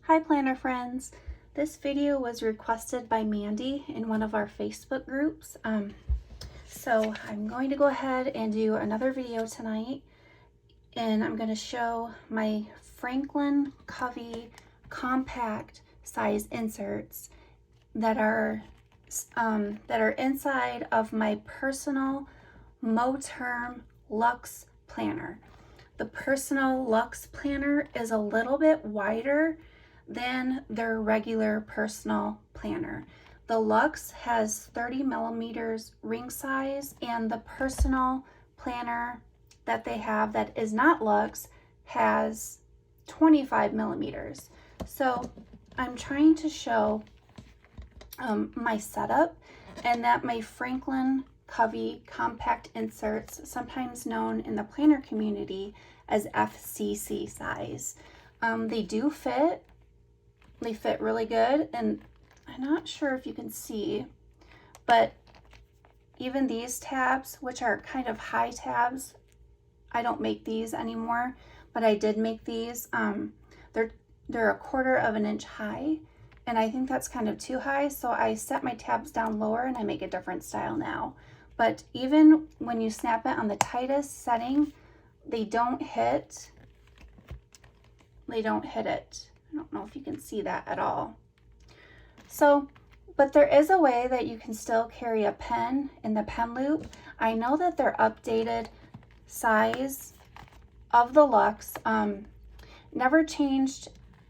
Hi planner friends! This video was requested by Mandy in one of our Facebook groups. So I'm going to go ahead and do another video tonight, and I'm going to show my Franklin Covey compact size inserts that are inside of my personal Moterm Luxe Planner. The Personal Luxe Planner is a little bit wider than their regular personal planner. The Luxe has 30 millimeters ring size, and the personal planner that they have that is not Luxe has 25 millimeters. So I'm trying to show my setup, and that my Franklin Covey compact inserts, sometimes known in the planner community as FCC size. They do fit. They fit really good, and I'm not sure if you can see, but even these tabs, which are kind of high tabs, I don't make these anymore, but I did make these. They're a quarter of an inch high, and I think that's kind of too high, so I set my tabs down lower and I make a different style now. But even when you snap it on the tightest setting, they don't hit it. I don't know if you can see that at all. So, but there is a way that you can still carry a pen in the pen loop. I know that their updated size of the Luxe never changed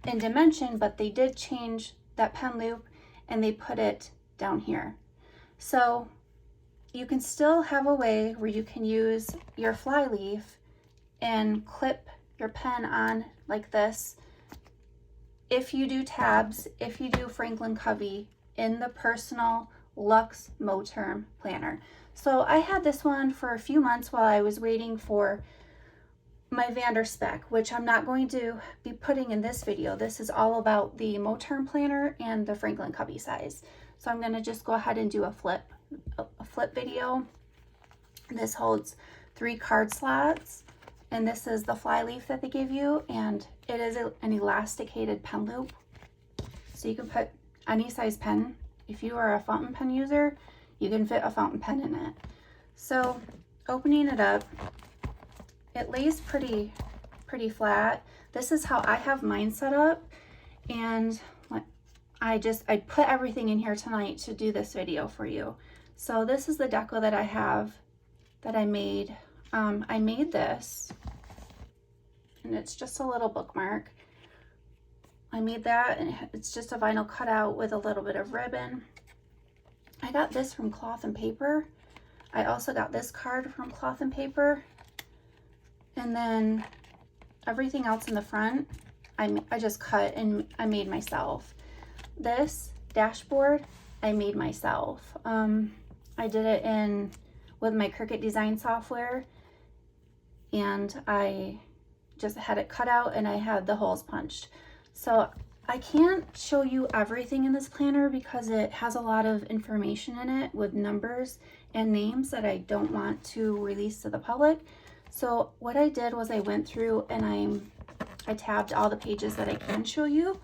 in dimension, but they did change that pen loop and they put it down here. So you can still have a way where you can use your fly leaf and clip your pen on like this if you do tabs, if you do Franklin Covey in the Personal Luxe Moterm Planner. So I had this one for a few months while I was waiting for my Vanderspec, which I'm not going to be putting in this video. This is all about the Moterm Planner and the Franklin Covey size. So I'm going to just go ahead and do a flip video. This holds 3 card slots, and this is the fly leaf that they give you, and it is an elasticated pen loop, so you can put any size pen. If you are a fountain pen user, you can fit a fountain pen in it. So opening it up, it lays pretty flat. This is how I have mine set up, and I put everything in here tonight to do this video for you. So this is the deco that I have that I made. I made this, and it's just a little bookmark. I made that, and it's just a vinyl cutout with a little bit of ribbon. I got this from Cloth and Paper. I also got this card from Cloth and Paper. And then everything else in the front, I just cut and I made myself. This dashboard, I made myself. I did it with my Cricut design software, and I just had it cut out and I had the holes punched. So I can't show you everything in this planner because it has a lot of information in it with numbers and names that I don't want to release to the public. So what I did was I went through and I tabbed all the pages that I can show you.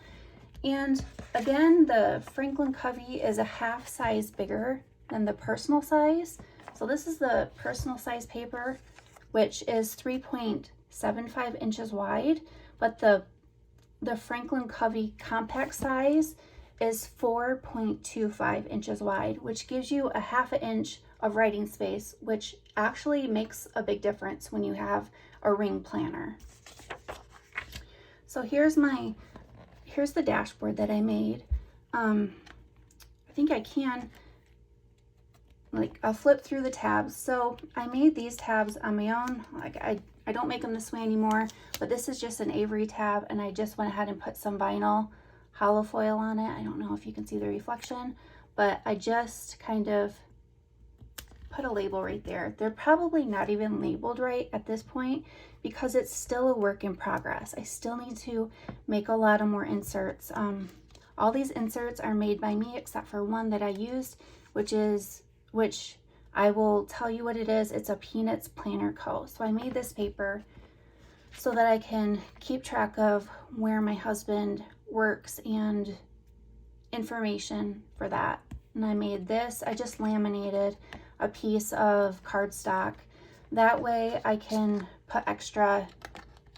And again, the Franklin Covey is a half size bigger than the personal size. So this is the personal size paper, which is 3.75 inches wide, but the Franklin Covey compact size is 4.25 inches wide, which gives you a half an inch of writing space, which actually makes a big difference when you have a ring planner. So here's the dashboard that I made. I think I can, I'll flip through the tabs. So I made these tabs on my own. I don't make them this way anymore, but this is just an Avery tab, and I just went ahead and put some vinyl hollow foil on it. I don't know if you can see the reflection, but I just kind of put a label right there. They're probably not even labeled right at this point because it's still a work in progress. I still need to make a lot of more inserts. All these inserts are made by me except for one that I used, which I will tell you what it is. It's a Peanuts Planner Co. So I made this paper so that I can keep track of where my husband works and information for that. And I made this, I just laminated a piece of cardstock. That way I can put extra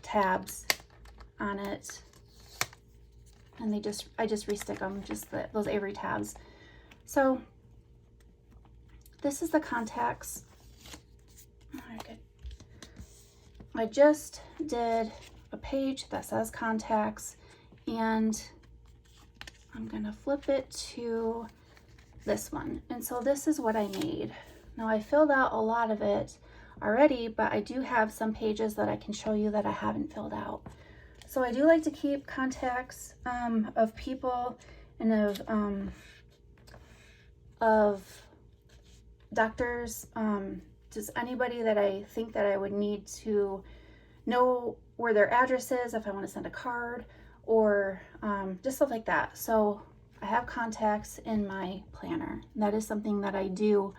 tabs on it. And I just restick them, just those Avery tabs. So this is the contacts. All right, good. I just did a page that says contacts, and I'm gonna flip it to this one. And so this is what I made. Now I filled out a lot of it already, but I do have some pages that I can show you that I haven't filled out. So I do like to keep contacts of people and of doctors, just anybody that I think that I would need to know where their address is if I want to send a card, or just stuff like that. So I have contacts in my planner. That is something that I do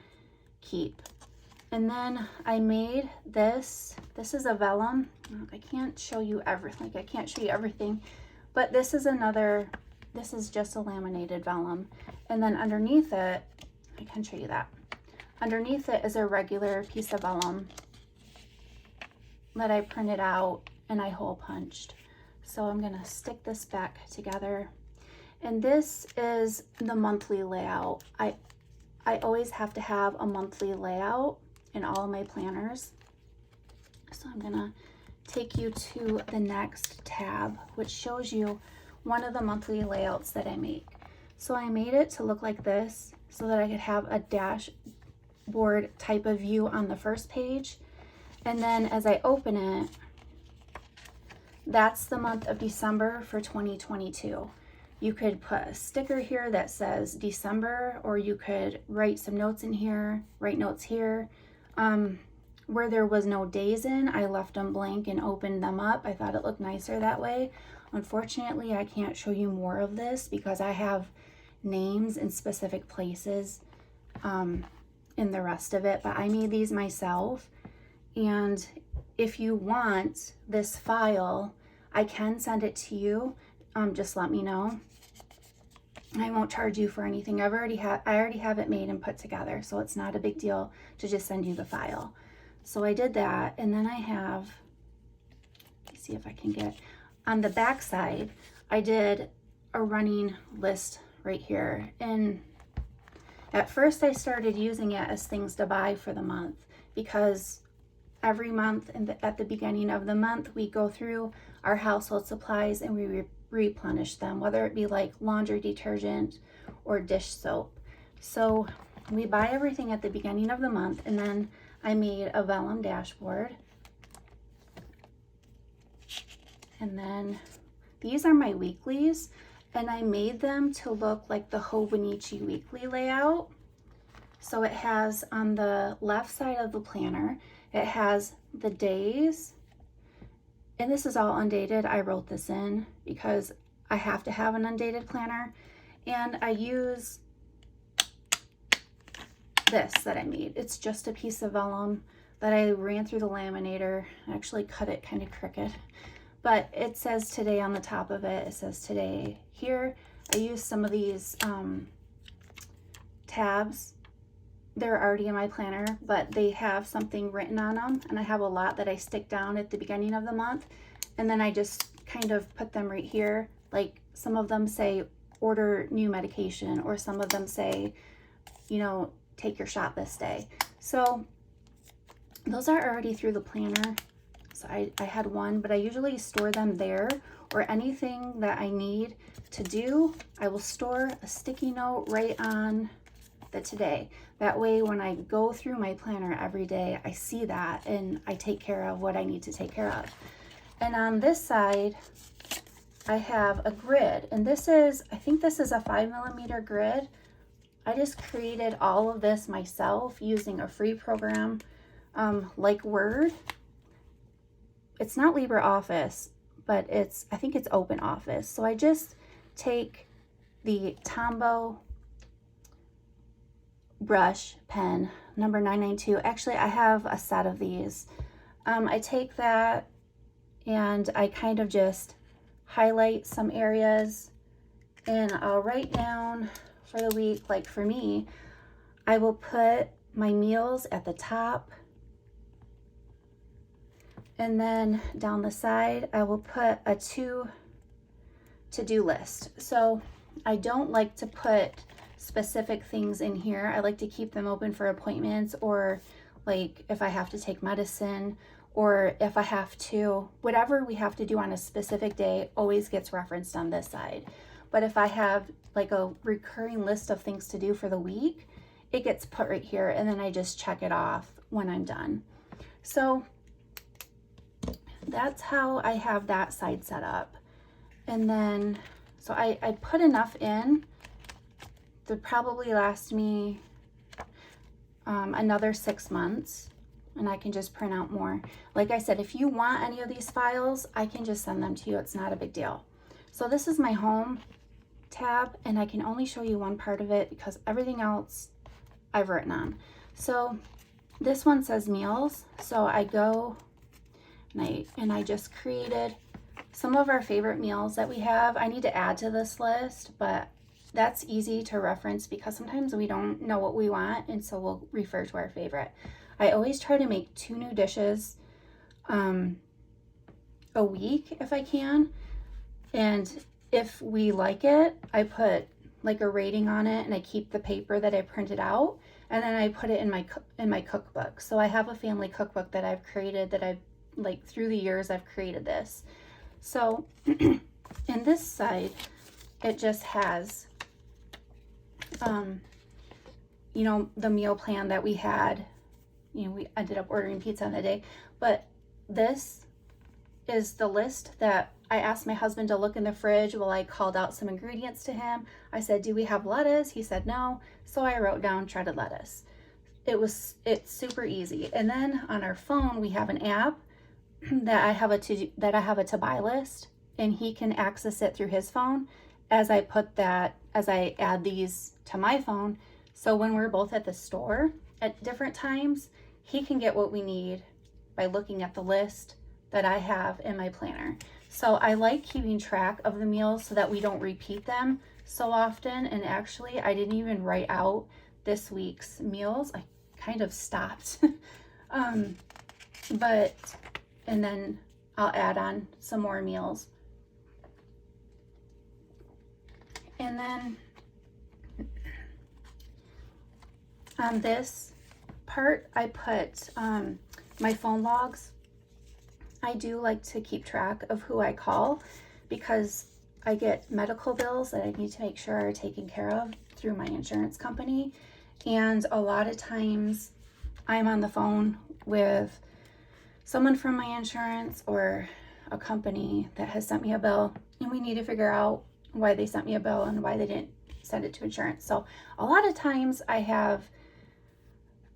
keep. And then I made this. This is a vellum. I can't show you everything. I can't show you everything, but this is just a laminated vellum. And then underneath it, I can show you that. Underneath it is a regular piece of vellum that I printed out and I hole punched. So I'm gonna stick this back together. And this is the monthly layout. I always have to have a monthly layout in all of my planners. So I'm gonna take you to the next tab, which shows you one of the monthly layouts that I make. So I made it to look like this so that I could have a dashboard type of view on the first page. And then as I open it, that's the month of December for 2022. You could put a sticker here that says December, or you could write some notes in here, write notes here. Where there was no days in, I left them blank and opened them up. I thought it looked nicer that way. Unfortunately, I can't show you more of this because I have names in specific places in the rest of it, but I made these myself. And if you want this file, I can send it to you. Just let me know. I won't charge you for anything. I already have it made and put together, so it's not a big deal to just send you the file. So I did that, and then I have, let's see if I can get, on the back side, I did a running list right here. And at first I started using it as things to buy for the month, because every month at the beginning of the month, we go through our household supplies and we replenish them, whether it be like laundry detergent or dish soap. So we buy everything at the beginning of the month, and then I made a vellum dashboard. And then these are my weeklies, and I made them to look like the Hobonichi weekly layout. So it has on the left side of the planner, it has the days, and this is all undated. I wrote this in because I have to have an undated planner. And I use this that I made. It's just a piece of vellum that I ran through the laminator. I actually cut it kind of crooked, but it says today on the top of it. It says today here. I used some of these tabs. They're already in my planner, but they have something written on them, and I have a lot that I stick down at the beginning of the month, and then I just kind of put them right here. Like some of them say order new medication, or some of them say, you know, take your shot this day. So those are already through the planner. So I had one, but I usually store them there, or anything that I need to do, I will store a sticky note right on the today. That way when I go through my planner every day, I see that and I take care of what I need to take care of. And on this side, I have a grid, and this is, I think this is a 5mm grid. I just created all of this myself using a free program like Word. It's not LibreOffice, but I think it's OpenOffice. So I just take the Tombow brush pen number 992. Actually, I have a set of these. I take that and I kind of just highlight some areas, and I'll write down for the week. Like for me, I will put my meals at the top, and then down the side I will put a to-do list. So I don't like to put specific things in here. I like to keep them open for appointments, or like if I have to take medicine, or if I have to, whatever we have to do on a specific day always gets referenced on this side. But if I have like a recurring list of things to do for the week, it gets put right here, and then I just check it off when I'm done. So that's how I have that side set up. And then, so I put enough in to probably last me another 6 months, and I can just print out more. Like I said, if you want any of these files, I can just send them to you. It's not a big deal. So this is my home tab, and I can only show you one part of it because everything else I've written on. So this one says meals. So I go and I just created some of our favorite meals that we have. I need to add to this list, but that's easy to reference because sometimes we don't know what we want, and so we'll refer to our favorite. I always try to make 2 new dishes a week if I can, and if we like it, I put like a rating on it, and I keep the paper that I printed out, and then I put it in my cookbook. So I have a family cookbook that I've created, that I've like through the years I've created this. So in this side, it just has you know, the meal plan that we had. You know, we ended up ordering pizza on the day, but this is the list that I asked my husband to look in the fridge while I called out some ingredients to him. I said, do we have lettuce? He said no. So I wrote down shredded lettuce. It's super easy. And then on our phone, we have an app that I have a to buy list, and he can access it through his phone as I add these to my phone. So when we're both at the store at different times, he can get what we need by looking at the list that I have in my planner. So I like keeping track of the meals so that we don't repeat them so often. And actually, I didn't even write out this week's meals. I kind of stopped. And then I'll add on some more meals. And then on this part, I put my phone logs. I do like to keep track of who I call because I get medical bills that I need to make sure are taken care of through my insurance company. And a lot of times I'm on the phone with someone from my insurance or a company that has sent me a bill, and we need to figure out why they sent me a bill and why they didn't send it to insurance. So a lot of times I have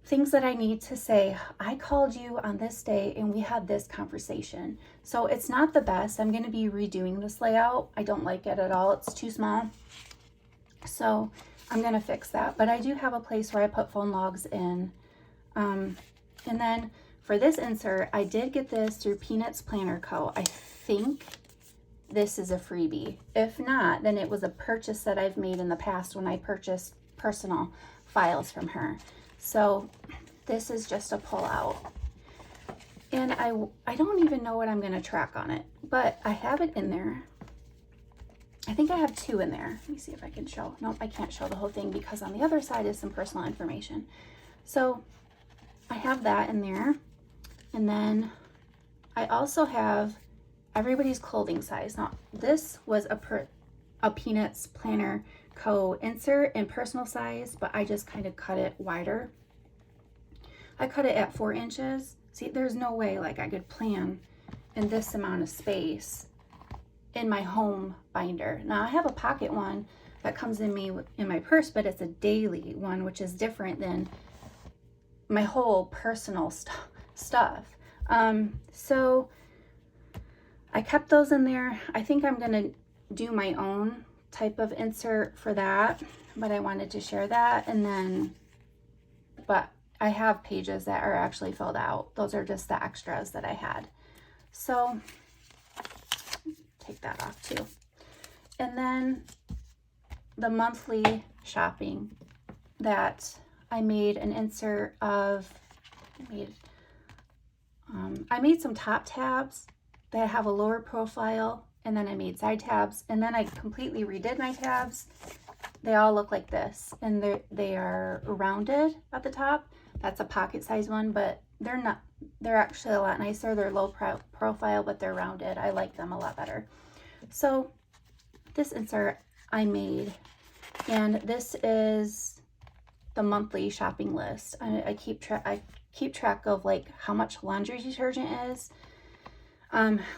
things that I need to say. I called you on this day and we had this conversation. So it's not the best. I'm going to be redoing this layout. I don't like it at all. It's too small. So I'm going to fix that. But I do have a place where I put phone logs in. And then for this insert, I did get this through Peanuts Planner Co. I think this is a freebie. If not, then it was a purchase that I've made in the past when I purchased personal files from her. So this is just a pull out. And I don't even know what I'm going to track on it, but I have it in there. I think I have 2 in there. Let me see if I can show. Nope, I can't show the whole thing because on the other side is some personal information. So I have that in there. And then I also have everybody's clothing size. Now, this was a Peanuts Planner Co. insert in personal size, but I just kind of cut it wider. I cut it at 4 inches. See, there's no way like I could plan in this amount of space in my home binder. Now, I have a pocket one that comes in my purse, but it's a daily one, which is different than my whole personal stuff. So I kept those in there. I think I'm gonna do my own type of insert for that, but I wanted to share that. And then, but I have pages that are actually filled out. Those are just the extras that I had. So take that off too. And then the monthly shopping that I made an insert of, I made some top tabs that have a lower profile, and then I made side tabs, and then I completely redid my tabs. They all look like this, and they are rounded at the top. That's a pocket size one, but they're not, they're actually a lot nicer. They're low profile, but they're rounded. I like them a lot better. So this insert I made, and this is the monthly shopping list. I keep track of like how much laundry detergent is,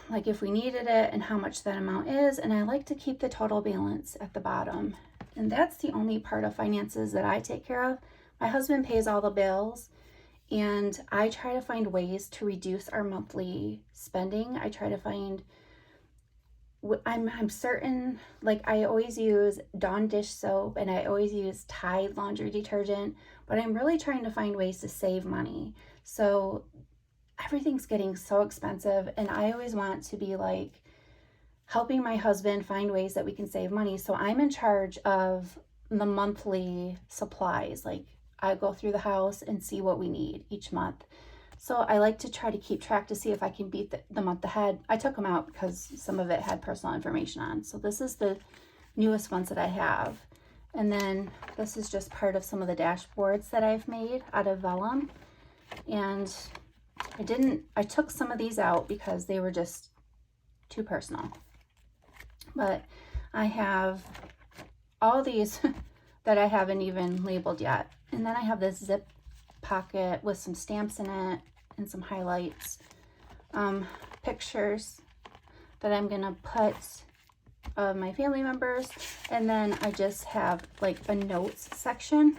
like if we needed it and how much that amount is, and I like to keep the total balance at the bottom. And that's the only part of finances that I take care of. My husband pays all the bills, and I try to find ways to reduce our monthly spending. I try to find, I'm certain, like I always use Dawn dish soap and I always use Tide laundry detergent, but I'm really trying to find ways to save money. So everything's getting so expensive, and I always want to be like helping my husband find ways that we can save money. So I'm in charge of the monthly supplies. Like I go through the house and see what we need each month. So I like to try to keep track to see if I can beat the month ahead. I took them out because some of it had personal information on. So this is the newest ones that I have. And then this is just part of some of the dashboards that I've made out of vellum. And I took some of these out because they were just too personal. But I have all these that I haven't even labeled yet. And then I have this zip pocket with some stamps in it and some highlights, pictures that I'm gonna put of my family members. And then I just have like a notes section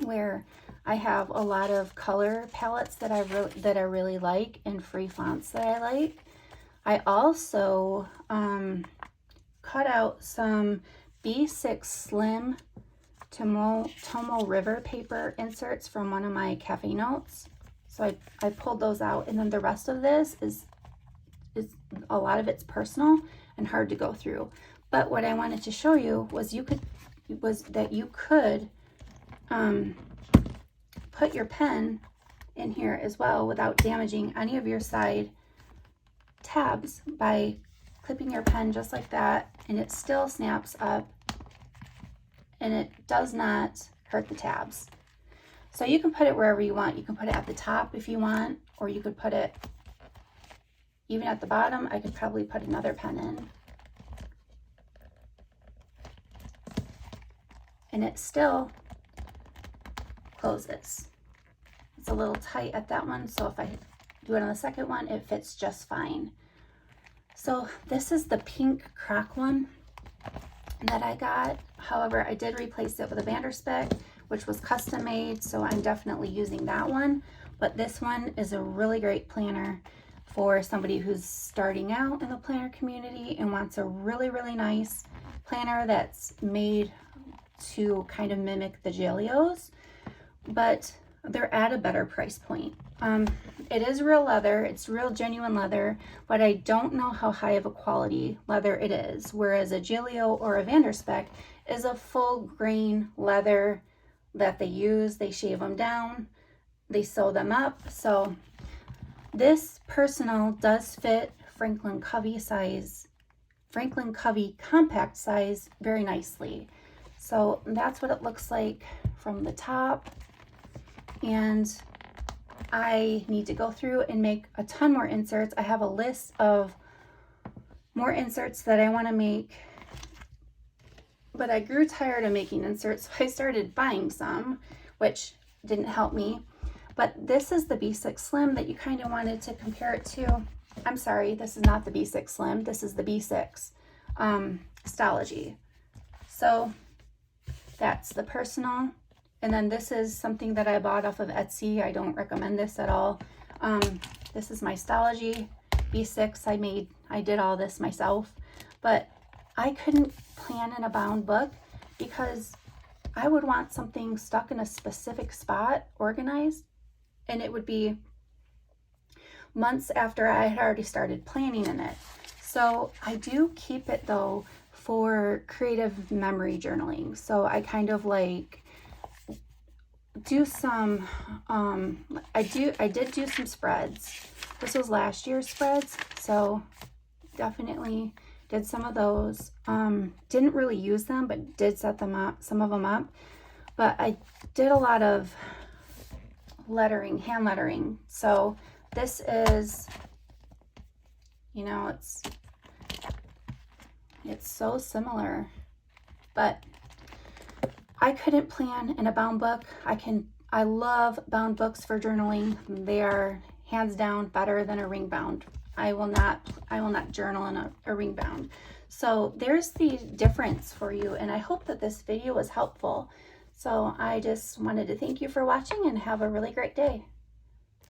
where I have a lot of color palettes that I really like, and free fonts that I like. I also cut out some B6 Slim Tomo River paper inserts from one of my cafe notes. So I pulled those out, and then the rest of this is a lot of it's personal and hard to go through. But what I wanted to show you was that you could put your pen in here as well without damaging any of your side tabs by clipping your pen just like that, and it still snaps up and it does not hurt the tabs. So you can put it wherever you want. You can put it at the top if you want, or you could put it even at the bottom. I could probably put another pen in. And it still closes. It's a little tight at that one, so if I do it on the second one, it fits just fine. So this is the pink croc one that I got. However, I did replace it with a Vanderspec, which was custom made, so I'm definitely using that one. But this one is a really great planner for somebody who's starting out in the planner community and wants a really, really nice planner that's made to kind of mimic the Gelios, but they're at a better price point. It is real leather, it's real genuine leather, but I don't know how high of a quality leather it is, whereas a Gelio or a Vanderspec is a full grain leather that they use. They shave them down, they sew them up. So this Personal does fit Franklin Covey compact size very nicely. So that's what it looks like from the top. And I need to go through and make a ton more inserts. I have a list of more inserts that I want to make, but I grew tired of making inserts, so I started buying some, which didn't help me. But this is the B6 Slim that you kind of wanted to compare it to. I'm sorry, this is not the B6 Slim. This is the B6 Stalogy. So that's the Personal. And then this is something that I bought off of Etsy. I don't recommend this at all. This is my Stalogy B6. I did all this myself, but I couldn't plan in a bound book because I would want something stuck in a specific spot, organized, and it would be months after I had already started planning in it. So I do keep it though for creative memory journaling. So I kind of like do some, I did do some spreads. This was last year's spreads, so definitely did some of those. Didn't really use them, but did set them up, some of them up. But I did a lot of lettering, hand lettering. So this is, you know, it's so similar, but I couldn't plan in a bound book. I love bound books for journaling. They are hands down better than a ring bound. I will not journal in a ring bound. So there's the difference for you, and I hope that this video was helpful. So I just wanted to thank you for watching and have a really great day.